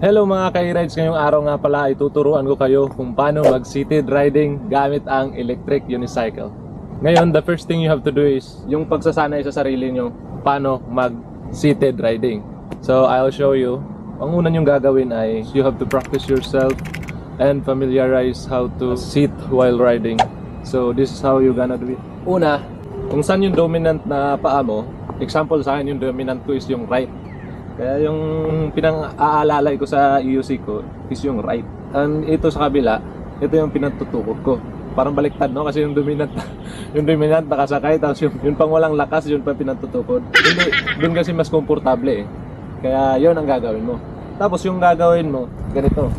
Hello mga ka-rides, ngayong araw nga pala ay tuturuan ko kayo kung paano mag-seated riding gamit ang electric unicycle. Ngayon, the first thing you have to do is yung pagsasanay sa sarili nyo paano mag-seated riding. So, I'll show you. Ang una nyong gagawin ay you have to practice yourself and familiarize how to sit while riding. So, this is how you gonna do it. Una, kung saan yung dominant na paa mo, example sa akin yung dominant ko is yung right. Kaya yung pinang-aalalay ko sa EUC ko is yung right. And ito sa kabila, ito yung pinatutukod ko. Parang baliktad, no? Kasi yung dominant yung dominant nakasakay, tapos yung pang walang lakas, yun pa pinatutukod. Hindi, dun kasi mas komportable eh. Kaya yun ang gagawin mo. Tapos yung gagawin mo, ganito.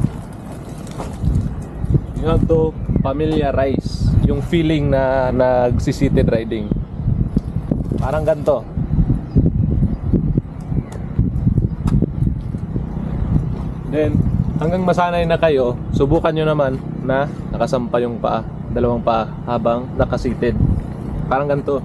You have to familiarize yung feeling na nagsi-seated riding. Parang ganito. Then, hanggang masanay na kayo, subukan nyo naman na nakasampa yung paa, dalawang paa, habang nakasited. Parang ganito.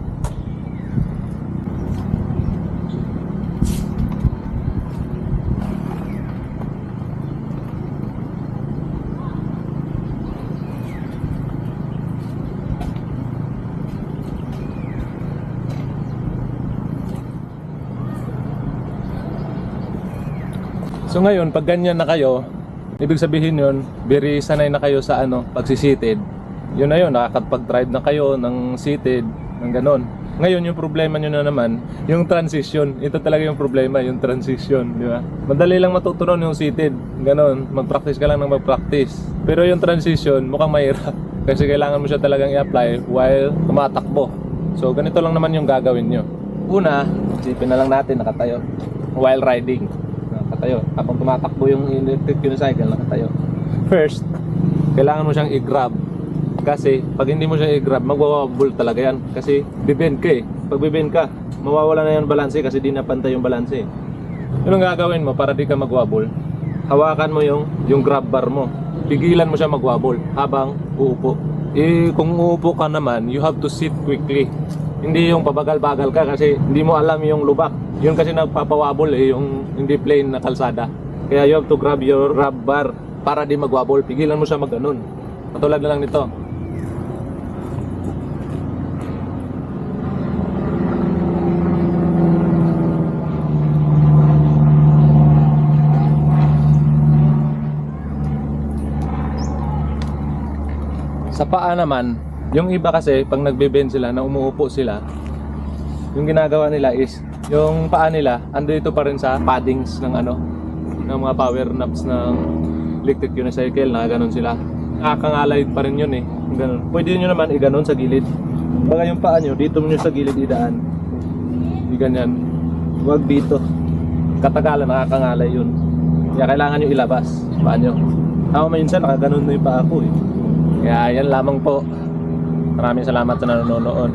So ngayon, pag ganyan na kayo, ibig sabihin yun, very sanay na kayo sa pagsisitid. Yun na yun, nakakapag-drive na kayo ng seated, ng ganon. Ngayon, yung problema nyo na naman, yung transition. Ito talaga yung problema, yung transition, di ba? Madali lang matutunan yung seated, ganon. Mag-practice ka lang ng mag-practice. Pero yung transition, mukhang mahirap. Kasi kailangan mo siya talagang i-apply while tumatakbo. So ganito lang naman yung gagawin nyo. Una, isipin na lang natin, nakatayo. While riding. Nakatayo. Habang tumatakbo yung electric unicycle, nakatayo. First, kailangan mo siyang i-grab. Kasi pag hindi mo siya i-grab, magwawabol talaga yan. Kasi bibend ka eh. Pag bibend ka, mawawala na yung balanse kasi di napantay yung balanse. Yun ang gagawin mo para di ka magwabol. Hawakan mo yung grab bar mo. Pigilan mo siya magwabol habang uupo. Kung uupo ka naman, you have to sit quickly. Hindi yung pabagal-bagal ka kasi hindi mo alam yung lubak. Yun kasi nagpapawabol eh, yung hindi plain na kalsada. Kaya you have to grab your grab bar para di magwabol. Pigilan mo siya magganon. Patulad na lang nito. Sa paa naman, yung iba kasi pag nagbe-bend sila na umuupo sila, yung ginagawa nila is yung paa nila andito pa rin sa paddings ng ng mga power naps ng electric unicycle, na ganun sila. Nakakangalay pa rin yun eh, ganun. Pwede nyo naman i-ganon sa gilid. Baka yung paa nyo dito nyo sa gilid idaan, di ganyan. Huwag dito, katagalan nakakangalay yun. Kaya kailangan nyo ilabas paa nyo. Ako minsan nakaganon na yung paa ko eh. Kaya yan lamang po. Maraming salamat sa nanonood.